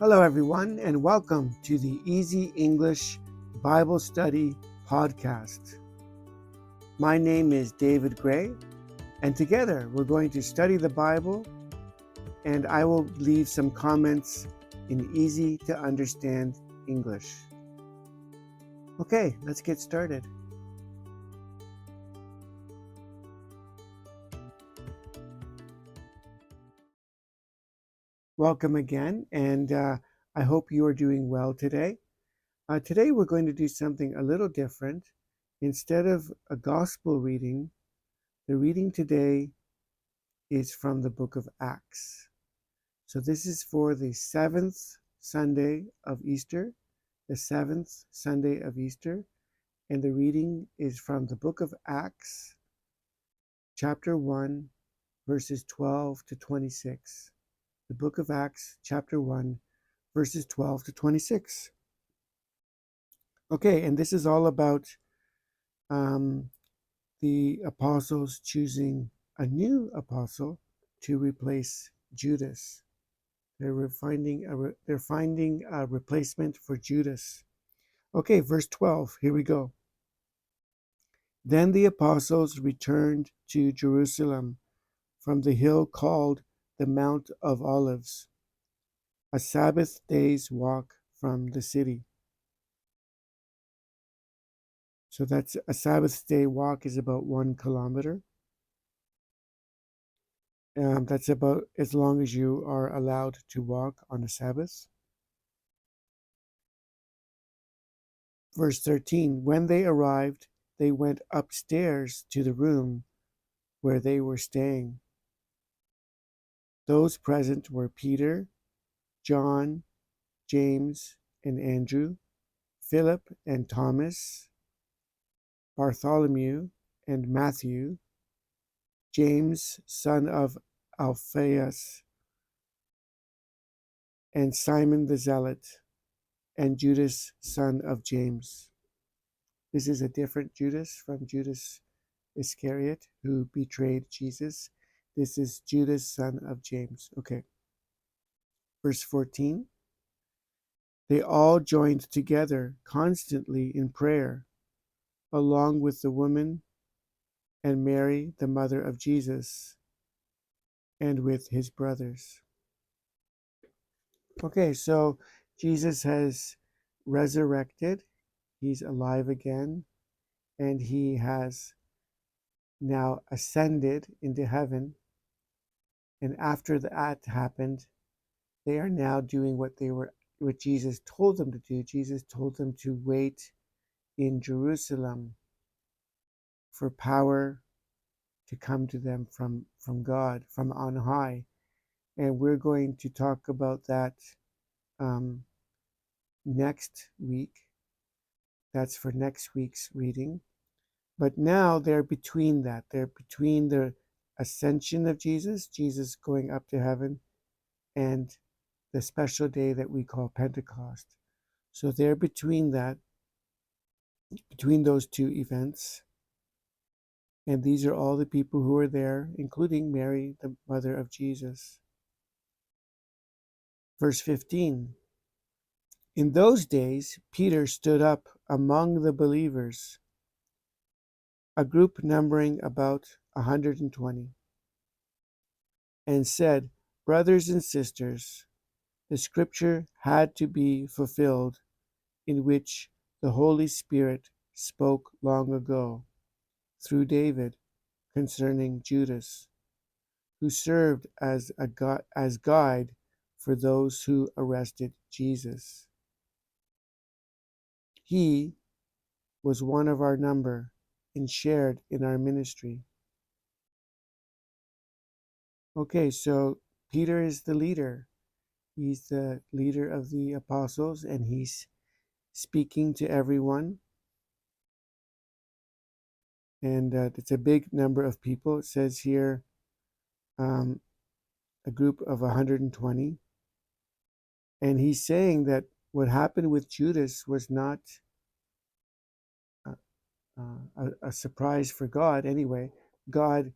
Hello, everyone, and welcome to the Easy English Bible Study Podcast. My name is David Gray, and together we're going to study the Bible, and I will leave some comments in easy to understand English. Okay, let's get started. Welcome again, and I hope you are doing well today. Today we're going to do something a little different. Instead of a gospel reading, the reading today is from the book of Acts. So this is for the seventh Sunday of Easter, the seventh Sunday of Easter, and the reading is from the book of Acts, chapter 1, verses 12 to 26. The book of Acts, chapter 1, verses 12 to 26. Okay, and this is all about the apostles choosing a new apostle to replace Judas. They're finding a replacement for Judas. Okay, verse 12. Here we go. Then the apostles returned to Jerusalem from the hill called the Mount of Olives, a Sabbath day's walk from the city. So that's a Sabbath day walk is about 1 kilometer. That's about as long as you are allowed to walk on a Sabbath. Verse 13, when they arrived, they went upstairs to the room where they were staying. Those present were Peter, John, James, and Andrew, Philip and Thomas, Bartholomew and Matthew, James, son of Alphaeus, and Simon the Zealot, and Judas, son of James. This is a different Judas from Judas Iscariot, who betrayed Jesus. This is Judas, son of James. Okay. Verse 14. They all joined together constantly in prayer, along with the woman and Mary, the mother of Jesus, and with his brothers. Okay, so Jesus has resurrected. He's alive again, and he has now ascended into heaven. And after that happened, they are now doing what Jesus told them to do. Jesus told them to wait in Jerusalem for power to come to them from God, from on high. And we're going to talk about that next week. That's for next week's reading. But now they're between that. They're between the ascension of Jesus, Jesus going up to heaven, and the special day that we call Pentecost. So they're between that, between those two events. And these are all the people who are there, including Mary, the mother of Jesus. Verse 15. In those days, Peter stood up among the believers, a group numbering about 120, and said, brothers and sisters, the scripture had to be fulfilled in which the Holy Spirit spoke long ago through David concerning Judas, who served as guide for those who arrested Jesus. He was one of our number and shared in our ministry. Okay, so Peter is the leader. He's the leader of the apostles, and he's speaking to everyone. And it's a big number of people. It says here a group of 120. And he's saying that what happened with Judas was not a surprise for God anyway. God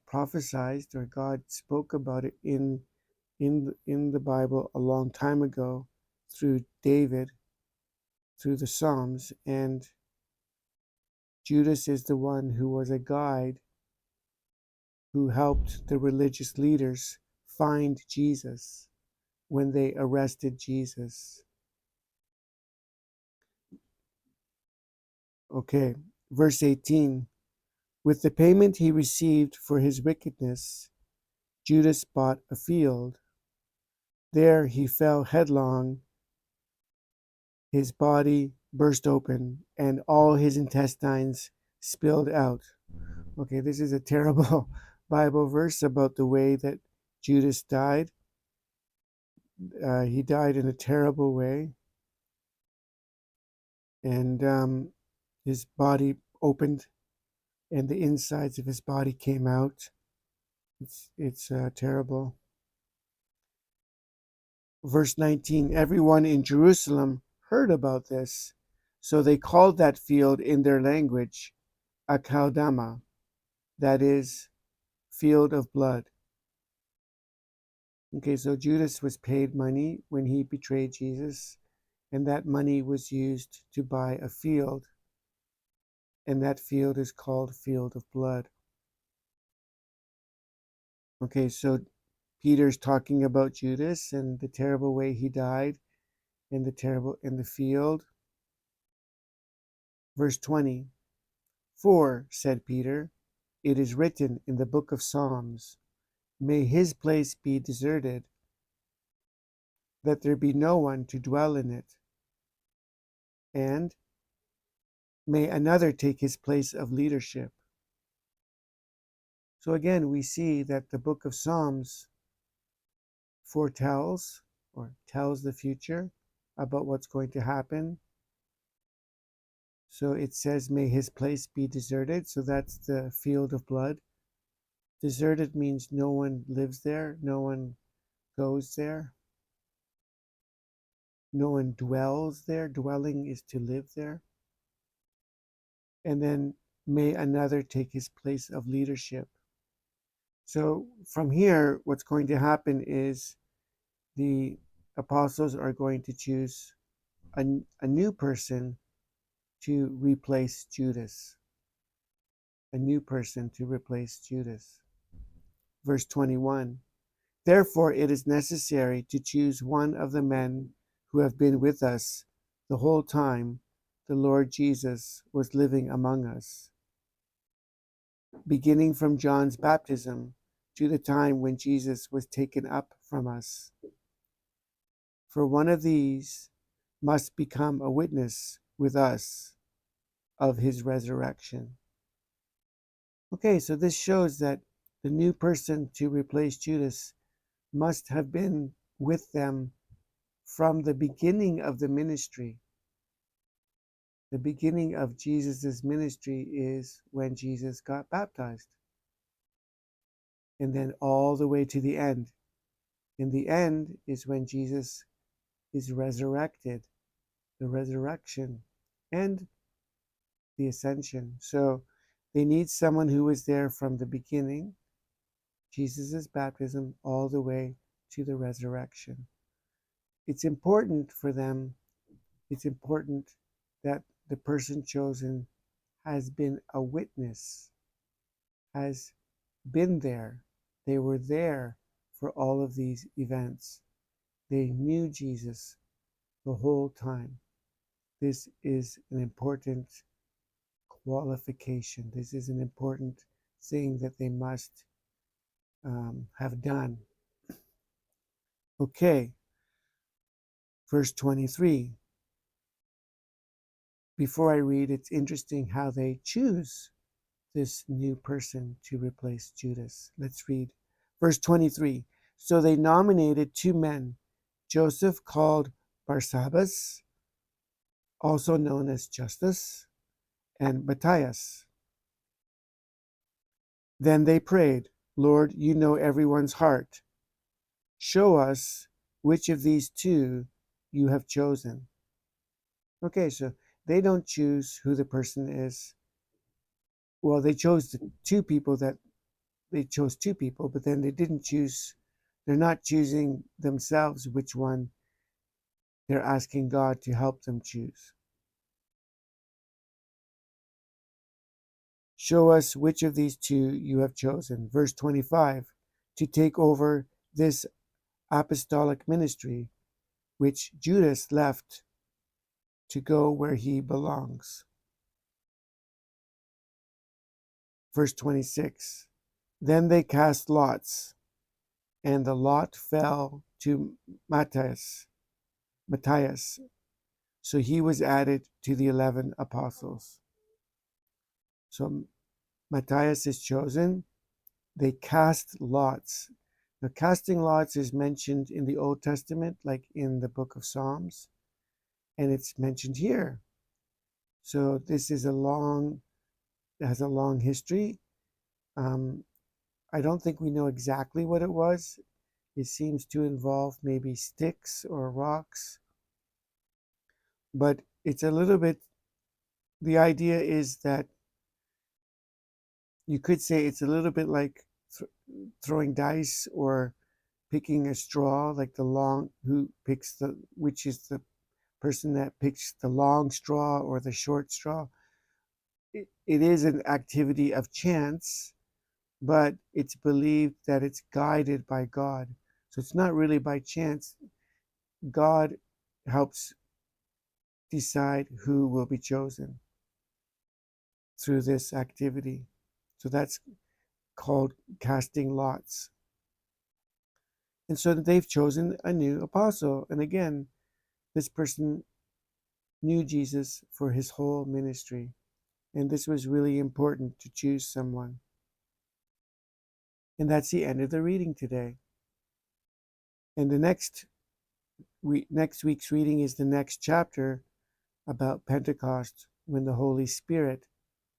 prophesied, or God spoke about it in in the Bible a long time ago through David, through the Psalms, and Judas is the one who was a guide who helped the religious leaders find Jesus when they arrested Jesus. Okay, verse 18. With the payment he received for his wickedness, Judas bought a field. There he fell headlong, his body burst open, and all his intestines spilled out. Okay, this is a terrible Bible verse about the way that Judas died. He died in a terrible way, and his body opened, and the insides of his body came out. It's terrible. Verse 19, everyone in Jerusalem heard about this, so they called that field in their language Akaldama, that is, field of blood. Okay, so Judas was paid money when he betrayed Jesus, and that money was used to buy a field, and that field is called Field of Blood. Okay, so Peter's talking about Judas and the terrible way he died in the field. Verse 20. For, said Peter, it is written in the book of Psalms, may his place be deserted, that there be no one to dwell in it, and may another take his place of leadership. So again, we see that the book of Psalms foretells or tells the future about what's going to happen. So it says, may his place be deserted. So that's the field of blood. Deserted means no one lives there, no one goes there, no one dwells there. Dwelling is to live there. And then may another take his place of leadership. So from here, what's going to happen is the apostles are going to choose a new person to replace Judas. A new person to replace Judas. Verse 21. Therefore it is necessary to choose one of the men who have been with us the whole time the Lord Jesus was living among us, beginning from John's baptism to the time when Jesus was taken up from us. For one of these must become a witness with us of his resurrection. Okay, so this shows that the new person to replace Judas must have been with them from the beginning of the ministry. The beginning of Jesus' ministry is when Jesus got baptized. And then all the way to the end. And the end is when Jesus is resurrected, the resurrection and the ascension. So they need someone who was there from the beginning, Jesus' baptism, all the way to the resurrection. It's important for them, it's important that the person chosen has been a witness, has been there. They were there for all of these events. They knew Jesus the whole time. This is an important qualification. This is an important thing that they must have done. Okay, verse 23. Before I read, it's interesting how they choose this new person to replace Judas. Let's read verse 23. So they nominated two men, Joseph called Barsabbas, also known as Justus, and Matthias. Then they prayed, Lord, you know everyone's heart. Show us which of these two you have chosen. Okay, so they don't choose who the person is. Well, they chose two people, but then they didn't choose They're not choosing themselves which one they're asking God to help them choose. Show us which of these two you have chosen. Verse 25, to take over this apostolic ministry, which Judas left to go where he belongs. Verse 26, then they cast lots, and the lot fell to Matthias. So he was added to the 11 apostles. So Matthias is chosen. They cast lots. Now, casting lots is mentioned in the Old Testament, like in the book of Psalms, and it's mentioned here. So this is has a long history. I don't think we know exactly what it was. It seems to involve maybe sticks or rocks, but it's a little bit, the idea is that you could say it's a little bit like throwing dice or picking a straw, like which is the person that picks the long straw or the short straw. It is an activity of chance, but it's believed that it's guided by God. So it's not really by chance. God helps decide who will be chosen through this activity. So that's called casting lots. And so they've chosen a new apostle. And again, this person knew Jesus for his whole ministry. And this was really important to choose someone. And that's the end of the reading today. And the next week's reading is the next chapter about Pentecost, when the Holy Spirit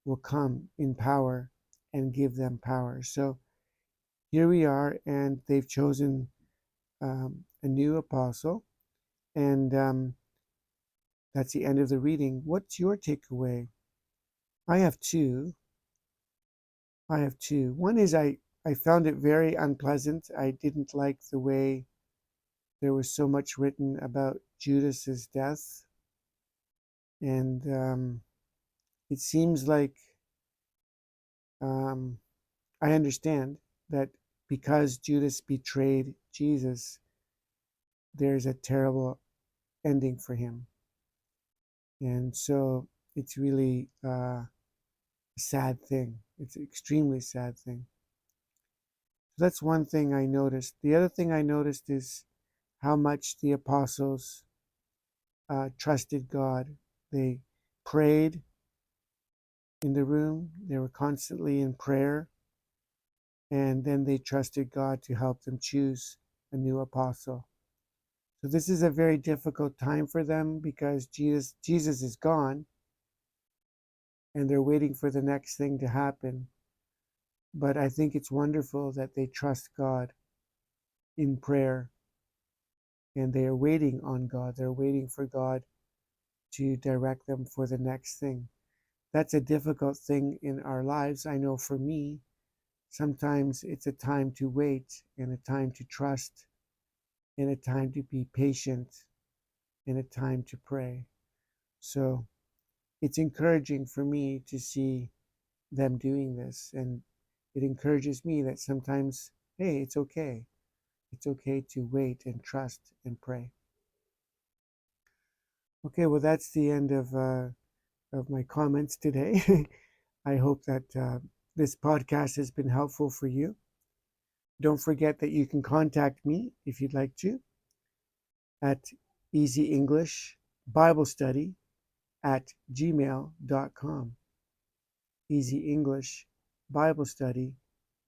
will come in power and give them power. So here we are, and they've chosen a new apostle. And that's the end of the reading. What's your takeaway? I have two. One is I found it very unpleasant. I didn't like the way there was so much written about Judas's death. And it seems like I understand that because Judas betrayed Jesus, there's a terrible ending for him. And so it's really a sad thing. It's an extremely sad thing. So that's one thing I noticed. The other thing I noticed is how much the apostles trusted God. They prayed in the room, they were constantly in prayer, and then they trusted God to help them choose a new apostle. So this is a very difficult time for them because Jesus is gone, and they're waiting for the next thing to happen. But I think it's wonderful that they trust God in prayer, and they are waiting on God. They're waiting for God to direct them for the next thing. That's a difficult thing in our lives. I know for me, sometimes it's a time to wait and a time to trust and a time to be patient and a time to pray. So it's encouraging for me to see them doing this. And it encourages me that sometimes, hey, it's okay. It's okay to wait and trust and pray. Okay, well, that's the end of my comments today. I hope that this podcast has been helpful for you. Don't forget that you can contact me if you'd like to at Easy English Bible Study at gmail.com. Easy English Bible Study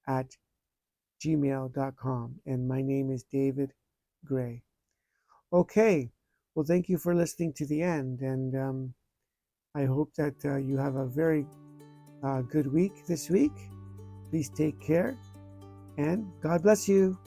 at gmail.com. And my name is David Gray. Okay, well, thank you for listening to the end. And I hope that you have a very good week this week. Please take care, and God bless you.